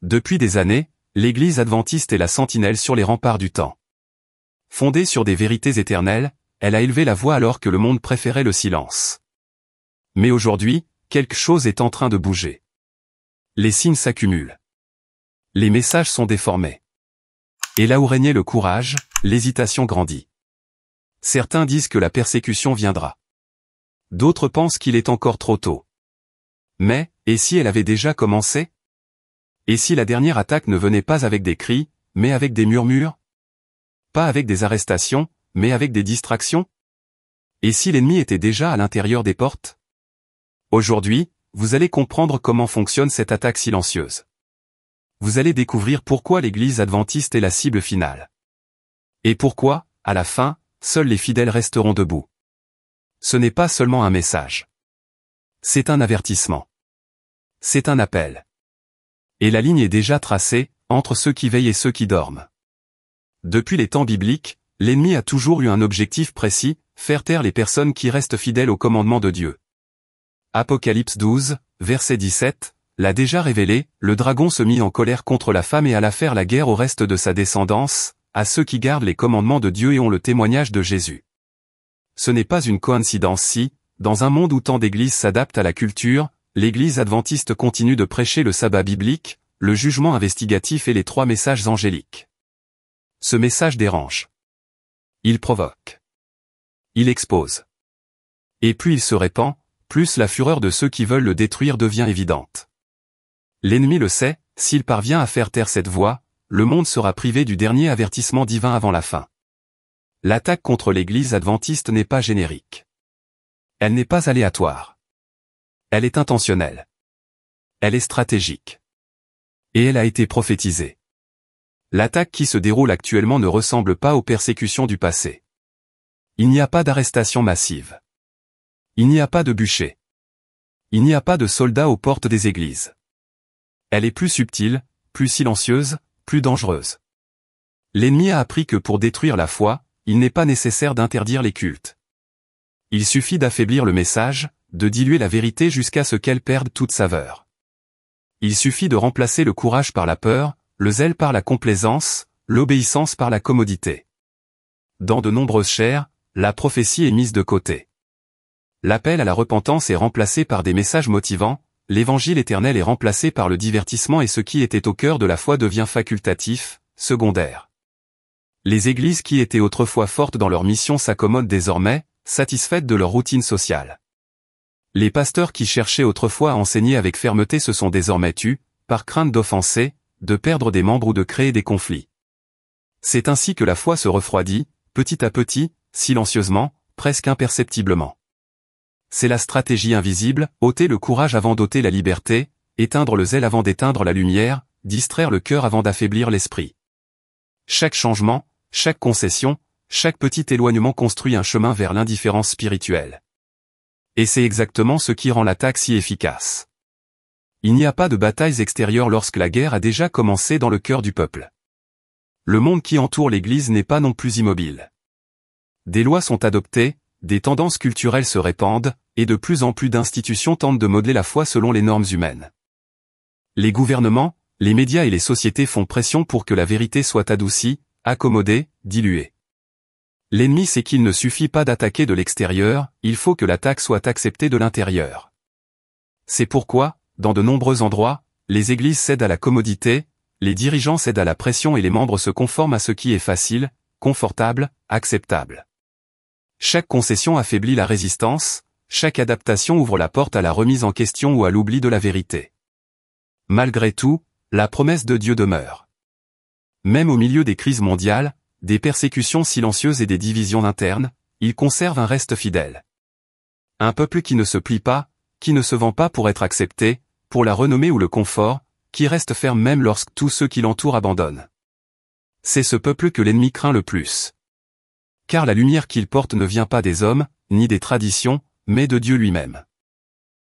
Depuis des années, l'Église adventiste est la sentinelle sur les remparts du temps. Fondée sur des vérités éternelles, elle a élevé la voix alors que le monde préférait le silence. Mais aujourd'hui, quelque chose est en train de bouger. Les signes s'accumulent. Les messages sont déformés. Et là où régnait le courage, l'hésitation grandit. Certains disent que la persécution viendra. D'autres pensent qu'il est encore trop tôt. Mais, et si elle avait déjà commencé? Et si la dernière attaque ne venait pas avec des cris, mais avec des murmures? Pas avec des arrestations, mais avec des distractions? Et si l'ennemi était déjà à l'intérieur des portes? Aujourd'hui, vous allez comprendre comment fonctionne cette attaque silencieuse. Vous allez découvrir pourquoi l'Église adventiste est la cible finale. Et pourquoi, à la fin, seuls les fidèles resteront debout. Ce n'est pas seulement un message. C'est un avertissement. C'est un appel. Et la ligne est déjà tracée, entre ceux qui veillent et ceux qui dorment. Depuis les temps bibliques, l'ennemi a toujours eu un objectif précis, faire taire les personnes qui restent fidèles au commandement de Dieu. Apocalypse 12, verset 17, l'a déjà révélé, le dragon se mit en colère contre la femme et alla faire la guerre au reste de sa descendance, à ceux qui gardent les commandements de Dieu et ont le témoignage de Jésus. Ce n'est pas une coïncidence si, dans un monde où tant d'églises s'adaptent à la culture, l'Église adventiste continue de prêcher le sabbat biblique, le jugement investigatif et les 3 messages angéliques. Ce message dérange. Il provoque. Il expose. Et plus il se répand, plus la fureur de ceux qui veulent le détruire devient évidente. L'ennemi le sait, s'il parvient à faire taire cette voix, le monde sera privé du dernier avertissement divin avant la fin. L'attaque contre l'Église adventiste n'est pas générique. Elle n'est pas aléatoire. Elle est intentionnelle. Elle est stratégique. Et elle a été prophétisée. L'attaque qui se déroule actuellement ne ressemble pas aux persécutions du passé. Il n'y a pas d'arrestation massive. Il n'y a pas de bûcher. Il n'y a pas de soldats aux portes des églises. Elle est plus subtile, plus silencieuse, plus dangereuse. L'ennemi a appris que pour détruire la foi, il n'est pas nécessaire d'interdire les cultes. Il suffit d'affaiblir le message, de diluer la vérité jusqu'à ce qu'elle perde toute saveur. Il suffit de remplacer le courage par la peur, le zèle par la complaisance, l'obéissance par la commodité. Dans de nombreuses chaires, la prophétie est mise de côté. L'appel à la repentance est remplacé par des messages motivants, l'évangile éternel est remplacé par le divertissement et ce qui était au cœur de la foi devient facultatif, secondaire. Les églises qui étaient autrefois fortes dans leur mission s'accommodent désormais, satisfaites de leur routine sociale. Les pasteurs qui cherchaient autrefois à enseigner avec fermeté se sont désormais tus, par crainte d'offenser, de perdre des membres ou de créer des conflits. C'est ainsi que la foi se refroidit, petit à petit, silencieusement, presque imperceptiblement. C'est la stratégie invisible, ôter le courage avant d'ôter la liberté, éteindre le zèle avant d'éteindre la lumière, distraire le cœur avant d'affaiblir l'esprit. Chaque changement, chaque concession, chaque petit éloignement construit un chemin vers l'indifférence spirituelle. Et c'est exactement ce qui rend l'attaque si efficace. Il n'y a pas de batailles extérieures lorsque la guerre a déjà commencé dans le cœur du peuple. Le monde qui entoure l'Église n'est pas non plus immobile. Des lois sont adoptées, des tendances culturelles se répandent, et de plus en plus d'institutions tentent de modeler la foi selon les normes humaines. Les gouvernements, les médias et les sociétés font pression pour que la vérité soit adoucie, accommodée, diluée. L'ennemi sait qu'il ne suffit pas d'attaquer de l'extérieur, il faut que l'attaque soit acceptée de l'intérieur. C'est pourquoi, dans de nombreux endroits, les églises cèdent à la commodité, les dirigeants cèdent à la pression et les membres se conforment à ce qui est facile, confortable, acceptable. Chaque concession affaiblit la résistance, chaque adaptation ouvre la porte à la remise en question ou à l'oubli de la vérité. Malgré tout, la promesse de Dieu demeure. Même au milieu des crises mondiales, des persécutions silencieuses et des divisions internes, il conserve un reste fidèle. Un peuple qui ne se plie pas, qui ne se vend pas pour être accepté, pour la renommée ou le confort, qui reste ferme même lorsque tous ceux qui l'entourent abandonnent. C'est ce peuple que l'ennemi craint le plus. Car la lumière qu'il porte ne vient pas des hommes, ni des traditions, mais de Dieu lui-même.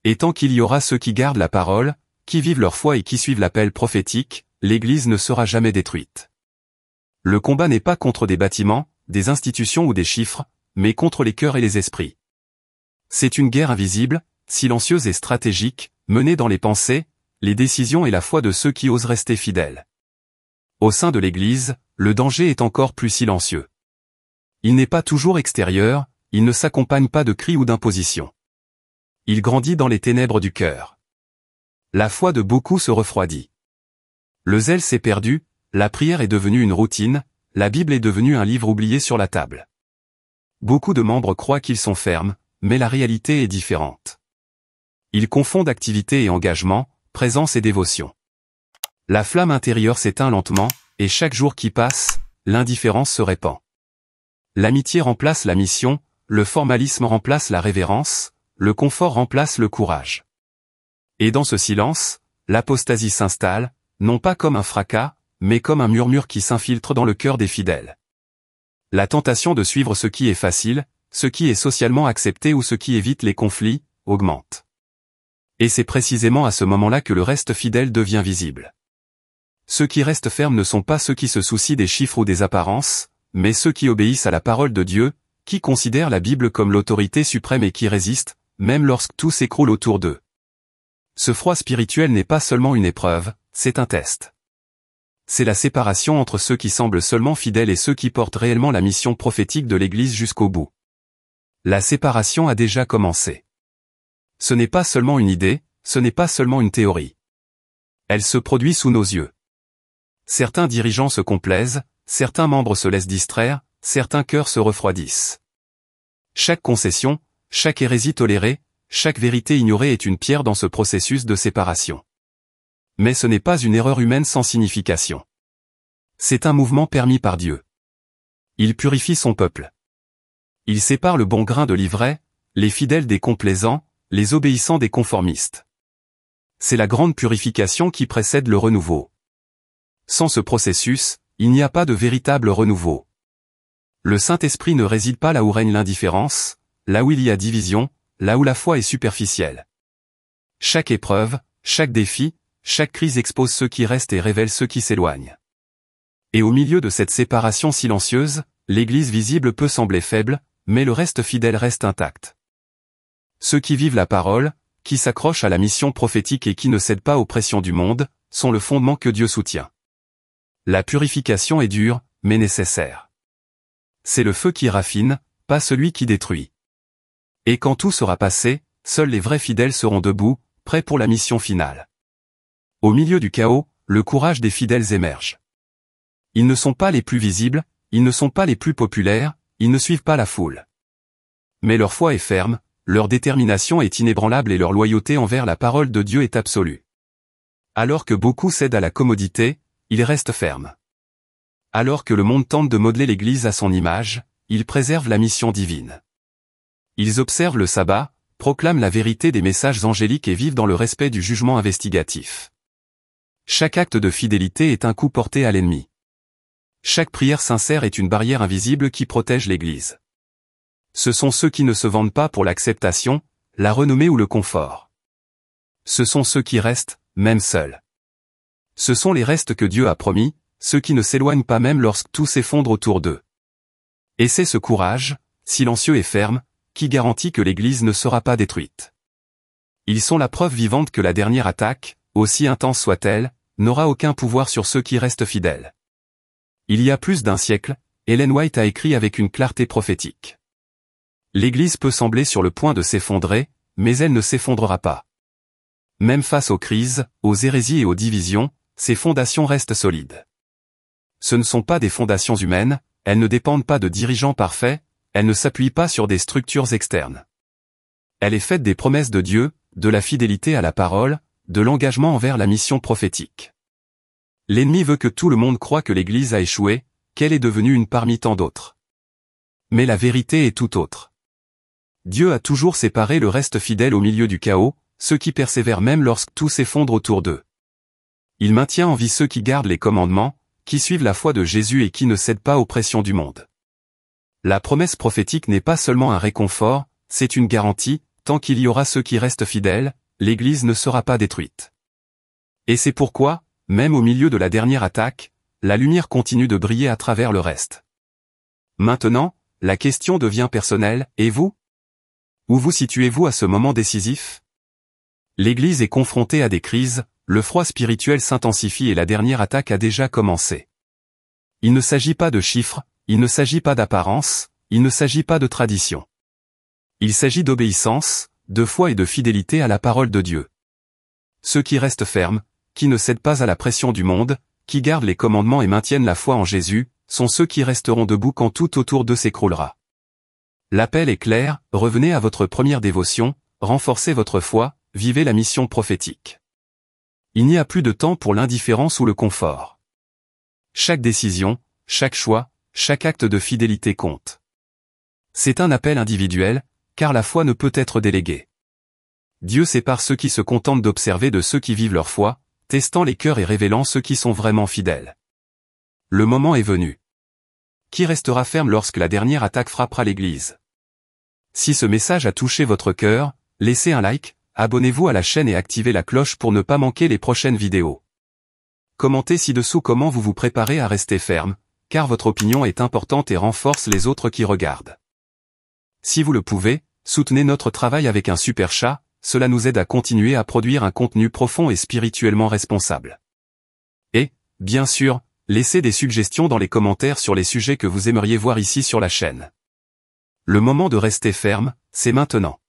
Et tant qu'il y aura ceux qui gardent la parole, qui vivent leur foi et qui suivent l'appel prophétique, l'Église ne sera jamais détruite. Le combat n'est pas contre des bâtiments, des institutions ou des chiffres, mais contre les cœurs et les esprits. C'est une guerre invisible, silencieuse et stratégique, menée dans les pensées, les décisions et la foi de ceux qui osent rester fidèles. Au sein de l'Église, le danger est encore plus silencieux. Il n'est pas toujours extérieur, il ne s'accompagne pas de cris ou d'impositions. Il grandit dans les ténèbres du cœur. La foi de beaucoup se refroidit. Le zèle s'est perdu, la prière est devenue une routine, la Bible est devenue un livre oublié sur la table. Beaucoup de membres croient qu'ils sont fermes, mais la réalité est différente. Ils confondent activité et engagement, présence et dévotion. La flamme intérieure s'éteint lentement, et chaque jour qui passe, l'indifférence se répand. L'amitié remplace la mission, le formalisme remplace la révérence, le confort remplace le courage. Et dans ce silence, l'apostasie s'installe, non pas comme un fracas, mais comme un murmure qui s'infiltre dans le cœur des fidèles. La tentation de suivre ce qui est facile, ce qui est socialement accepté ou ce qui évite les conflits, augmente. Et c'est précisément à ce moment-là que le reste fidèle devient visible. Ceux qui restent fermes ne sont pas ceux qui se soucient des chiffres ou des apparences, mais ceux qui obéissent à la parole de Dieu, qui considèrent la Bible comme l'autorité suprême et qui résistent, même lorsque tout s'écroule autour d'eux. Ce froid spirituel n'est pas seulement une épreuve, c'est un test. C'est la séparation entre ceux qui semblent seulement fidèles et ceux qui portent réellement la mission prophétique de l'Église jusqu'au bout. La séparation a déjà commencé. Ce n'est pas seulement une idée, ce n'est pas seulement une théorie. Elle se produit sous nos yeux. Certains dirigeants se complaisent, certains membres se laissent distraire, certains cœurs se refroidissent. Chaque concession, chaque hérésie tolérée, chaque vérité ignorée est une pierre dans ce processus de séparation. Mais ce n'est pas une erreur humaine sans signification. C'est un mouvement permis par Dieu. Il purifie son peuple. Il sépare le bon grain de l'ivraie, les fidèles des complaisants, les obéissants des conformistes. C'est la grande purification qui précède le renouveau. Sans ce processus, il n'y a pas de véritable renouveau. Le Saint-Esprit ne réside pas là où règne l'indifférence, là où il y a division, là où la foi est superficielle. Chaque épreuve, chaque défi, chaque crise expose ceux qui restent et révèle ceux qui s'éloignent. Et au milieu de cette séparation silencieuse, l'Église visible peut sembler faible, mais le reste fidèle reste intact. Ceux qui vivent la parole, qui s'accrochent à la mission prophétique et qui ne cèdent pas aux pressions du monde, sont le fondement que Dieu soutient. La purification est dure, mais nécessaire. C'est le feu qui raffine, pas celui qui détruit. Et quand tout sera passé, seuls les vrais fidèles seront debout, prêts pour la mission finale. Au milieu du chaos, le courage des fidèles émerge. Ils ne sont pas les plus visibles, ils ne sont pas les plus populaires, ils ne suivent pas la foule. Mais leur foi est ferme, leur détermination est inébranlable et leur loyauté envers la parole de Dieu est absolue. Alors que beaucoup cèdent à la commodité, ils restent fermes. Alors que le monde tente de modeler l'Église à son image, ils préservent la mission divine. Ils observent le sabbat, proclament la vérité des messages angéliques et vivent dans le respect du jugement investigatif. Chaque acte de fidélité est un coup porté à l'ennemi. Chaque prière sincère est une barrière invisible qui protège l'Église. Ce sont ceux qui ne se vendent pas pour l'acceptation, la renommée ou le confort. Ce sont ceux qui restent, même seuls. Ce sont les restes que Dieu a promis, ceux qui ne s'éloignent pas même lorsque tout s'effondre autour d'eux. Et c'est ce courage, silencieux et ferme, qui garantit que l'Église ne sera pas détruite. Ils sont la preuve vivante que la dernière attaque, aussi intense soit-elle, n'aura aucun pouvoir sur ceux qui restent fidèles. Il y a plus d'un siècle, Ellen White a écrit avec une clarté prophétique. L'Église peut sembler sur le point de s'effondrer, mais elle ne s'effondrera pas. Même face aux crises, aux hérésies et aux divisions, ses fondations restent solides. Ce ne sont pas des fondations humaines, elles ne dépendent pas de dirigeants parfaits, elles ne s'appuient pas sur des structures externes. Elle est faite des promesses de Dieu, de la fidélité à la parole, de l'engagement envers la mission prophétique. L'ennemi veut que tout le monde croie que l'Église a échoué, qu'elle est devenue une parmi tant d'autres. Mais la vérité est tout autre. Dieu a toujours séparé le reste fidèle au milieu du chaos, ceux qui persévèrent même lorsque tout s'effondre autour d'eux. Il maintient en vie ceux qui gardent les commandements, qui suivent la foi de Jésus et qui ne cèdent pas aux pressions du monde. La promesse prophétique n'est pas seulement un réconfort, c'est une garantie, tant qu'il y aura ceux qui restent fidèles, l'Église ne sera pas détruite. Et c'est pourquoi, même au milieu de la dernière attaque, la lumière continue de briller à travers le reste. Maintenant, la question devient personnelle, et vous? Où vous situez-vous à ce moment décisif? L'Église est confrontée à des crises, le froid spirituel s'intensifie et la dernière attaque a déjà commencé. Il ne s'agit pas de chiffres, il ne s'agit pas d'apparence, il ne s'agit pas de tradition. Il s'agit d'obéissance, de foi et de fidélité à la parole de Dieu. Ceux qui restent fermes, qui ne cèdent pas à la pression du monde, qui gardent les commandements et maintiennent la foi en Jésus, sont ceux qui resteront debout quand tout autour d'eux s'écroulera. L'appel est clair, revenez à votre première dévotion, renforcez votre foi, vivez la mission prophétique. Il n'y a plus de temps pour l'indifférence ou le confort. Chaque décision, chaque choix, chaque acte de fidélité compte. C'est un appel individuel, car la foi ne peut être déléguée. Dieu sépare ceux qui se contentent d'observer de ceux qui vivent leur foi, testant les cœurs et révélant ceux qui sont vraiment fidèles. Le moment est venu. Qui restera ferme lorsque la dernière attaque frappera l'Église? Si ce message a touché votre cœur, laissez un like, abonnez-vous à la chaîne et activez la cloche pour ne pas manquer les prochaines vidéos. Commentez ci-dessous comment vous vous préparez à rester ferme, car votre opinion est importante et renforce les autres qui regardent. Si vous le pouvez, soutenez notre travail avec un super chat, cela nous aide à continuer à produire un contenu profond et spirituellement responsable. Et, bien sûr, laissez des suggestions dans les commentaires sur les sujets que vous aimeriez voir ici sur la chaîne. Le moment de rester ferme, c'est maintenant.